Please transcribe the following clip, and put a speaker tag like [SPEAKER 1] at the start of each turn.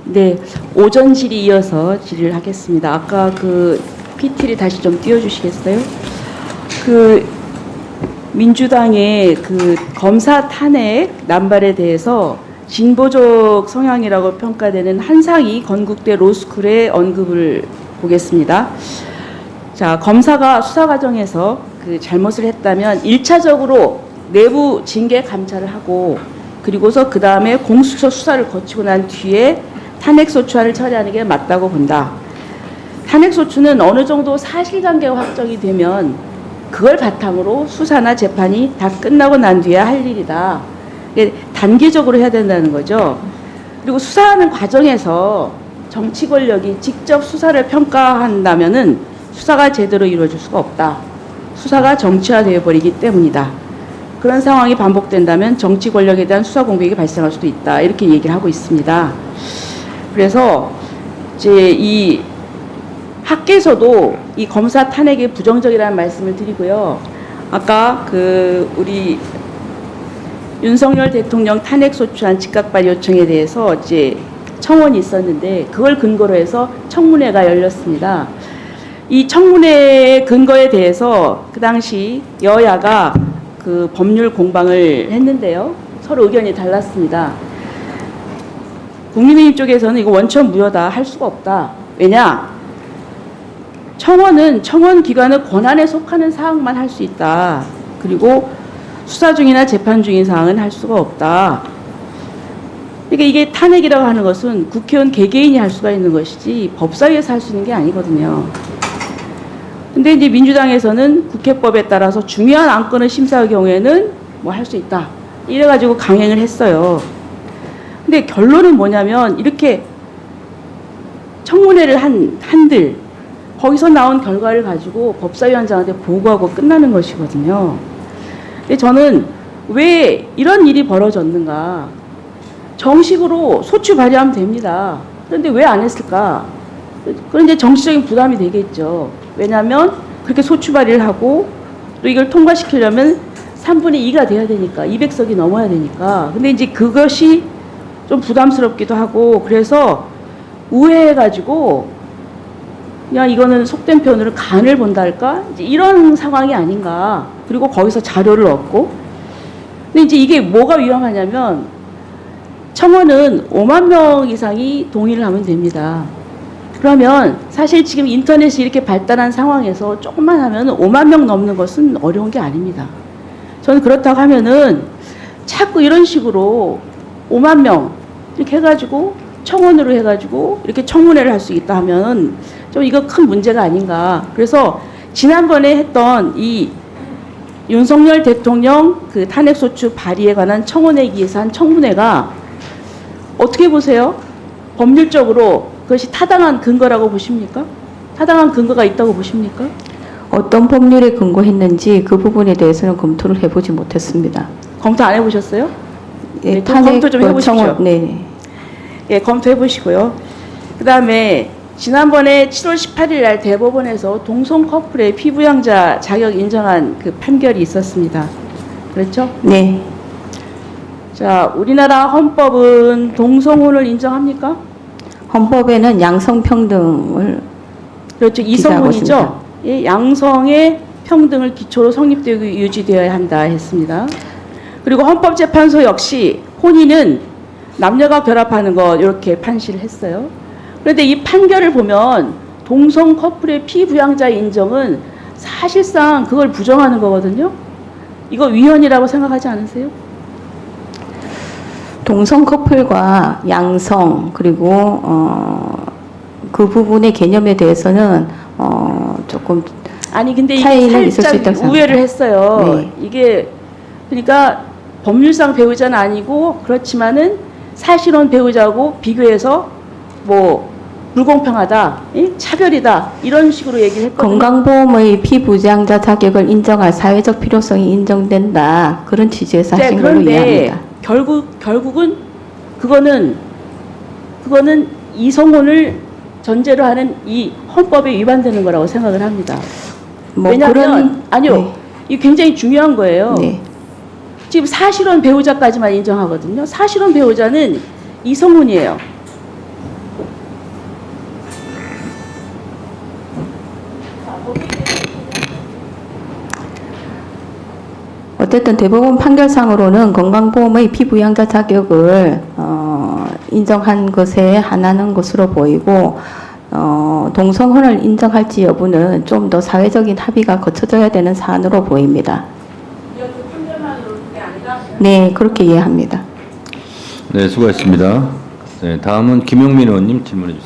[SPEAKER 1] 네, 오전 질의 이어서 질의를 하겠습니다. 아까 그 PT를 다시 좀 띄워주시겠어요? 그 민주당의 그 검사 탄핵 남발에 대해서 진보적 성향이라고 평가되는 한상희 건국대 로스쿨의 언급을 보겠습니다. 자, 검사가 수사 과정에서 그 잘못을 했다면 1차적으로 내부 징계 감찰을 하고 그리고서 그 다음에 공수처 수사를 거치고 난 뒤에 탄핵소추안을 처리하는 게 맞다고 본다. 탄핵소추는 어느 정도 사실관계가 확정이 되면 그걸 바탕으로 수사나 재판이 다 끝나고 난 뒤에 할 일이다. 단계적으로 해야 된다는 거죠. 그리고 수사하는 과정에서 정치 권력이 직접 수사를 평가한다면은 수사가 제대로 이루어질 수가 없다. 수사가 정치화되어 버리기 때문이다. 그런 상황이 반복된다면 정치 권력에 대한 수사 공백이 발생할 수도 있다. 이렇게 얘기를 하고 있습니다. 그래서 이제 이 학계에서도 이 검사 탄핵에 부정적이라는 말씀을 드리고요. 아까 그 우리 윤석열 대통령 탄핵소추안 즉각 발의 요청에 대해서 이제 청원이 있었는데 그걸 근거로 해서 청문회가 열렸습니다. 이 청문회 근거에 대해서 그 당시 여야가 그 법률 공방을 했는데요. 서로 의견이 달랐습니다. 국민의힘 쪽에서는 이거 원천 무효다, 할 수가 없다. 왜냐? 청원은 청원 기관의 권한에 속하는 사항만 할 수 있다. 그리고 수사 중이나 재판 중인 사항은 할 수가 없다. 그러니까 이게 탄핵이라고 하는 것은 국회의원 개개인이 할 수가 있는 것이지 법사위에서 할 수 있는 게 아니거든요. 근데 이제 민주당에서는 국회법에 따라서 중요한 안건을 심사할 경우에는 뭐 할 수 있다. 이래가지고 강행을 했어요. 근데 결론은 뭐냐면 이렇게 청문회를 한들 거기서 나온 결과를 가지고 법사위원장한테 보고하고 끝나는 것이거든요. 근데 저는 왜 이런 일이 벌어졌는가. 정식으로 소추 발의하면 됩니다. 그런데 왜 안 했을까? 그런데 정치적인 부담이 되겠죠. 왜냐하면 그렇게 소추 발의를 하고 또 이걸 통과시키려면 3분의 2가 돼야 되니까 200석이 넘어야 되니까. 근데 이제 그것이 좀 부담스럽기도 하고 그래서 우회해가지고 그냥 이거는 속된 표현으로 간을 본다 할까? 이제 이런 상황이 아닌가. 그리고 거기서 자료를 얻고. 근데 이제 이게 뭐가 위험하냐면 청원은 5만 명 이상이 동의를 하면 됩니다. 그러면 사실 지금 인터넷이 이렇게 발달한 상황에서 조금만 하면 5만 명 넘는 것은 어려운 게 아닙니다. 저는 그렇다고 하면은 자꾸 이런 식으로 5만 명 이렇게 해가지고 청원으로 해가지고 이렇게 청문회를 할 수 있다 하면 좀 이거 큰 문제가 아닌가. 그래서 지난번에 했던 이 윤석열 대통령 그 탄핵소추 발의에 관한 청원에 의해서 한 청문회가 어떻게 보세요? 법률적으로 그것이 타당한 근거라고 보십니까? 타당한 근거가 있다고 보십니까?
[SPEAKER 2] 어떤 법률에 근거했는지 그 부분에 대해서는 검토를 해보지 못했습니다.
[SPEAKER 1] 검토 안 해보셨어요?
[SPEAKER 2] 예,
[SPEAKER 1] 네,
[SPEAKER 2] 탄핵
[SPEAKER 1] 검토 좀 해보십시오.
[SPEAKER 2] 네.
[SPEAKER 1] 예, 검토해보시고요. 그 다음에 지난번에 7월 18일 날 대법원에서 동성 커플의 피부양자 자격 인정한 그 판결이 있었습니다. 그렇죠?
[SPEAKER 2] 네.
[SPEAKER 1] 자, 우리나라 헌법은 동성혼을 인정합니까?
[SPEAKER 2] 헌법에는 양성평등을
[SPEAKER 1] 그렇죠.
[SPEAKER 2] 기재하고
[SPEAKER 1] 이성혼이죠.
[SPEAKER 2] 있습니다.
[SPEAKER 1] 예, 양성의 평등을 기초로 성립되고 유지되어야 한다 했습니다. 그리고 헌법재판소 역시 혼인은 남녀가 결합하는 거 이렇게 판시를 했어요. 그런데 이 판결을 보면 동성 커플의 피부양자 인정은 사실상 그걸 부정하는 거거든요. 이거 위헌이라고 생각하지 않으세요?
[SPEAKER 2] 동성 커플과 양성 그리고 그 부분의 개념에 대해서는 조금
[SPEAKER 1] 아니 근데 이게
[SPEAKER 2] 차이는 있을 수
[SPEAKER 1] 살짝
[SPEAKER 2] 있다고 생각합니다.
[SPEAKER 1] 우회를 했어요.
[SPEAKER 2] 네.
[SPEAKER 1] 이게 그러니까 법률상 배우자는 아니고 그렇지만은 사실혼 배우자하고 비교해서 뭐 불공평하다, 차별이다 이런 식으로 얘기를 했거든요.
[SPEAKER 2] 건강보험의 피부양자 자격을 인정할 사회적 필요성이 인정된다. 그런 취지에서
[SPEAKER 1] 네,
[SPEAKER 2] 하신 걸로
[SPEAKER 1] 그런데
[SPEAKER 2] 이해합니다.
[SPEAKER 1] 결국은 그거는 이성혼을 전제로 하는 이 헌법에 위반되는 거라고 생각을 합니다.
[SPEAKER 2] 뭐
[SPEAKER 1] 왜냐하면 아니요,
[SPEAKER 2] 네.
[SPEAKER 1] 이게 굉장히 중요한 거예요.
[SPEAKER 2] 네.
[SPEAKER 1] 지금 사실혼 배우자까지만 인정하거든요. 사실혼 배우자는 이성혼이에요.
[SPEAKER 2] 어쨌든 대법원 판결상으로는 건강보험의 피부양자 자격을 인정한 것에 한하는 것으로 보이고 동성혼을 인정할지 여부는 좀 더 사회적인 합의가 거쳐져야 되는 사안으로 보입니다. 네, 그렇게 이해합니다.
[SPEAKER 3] 네, 수고하셨습니다. 네, 다음은 김용민 의원님 질문해 주세요.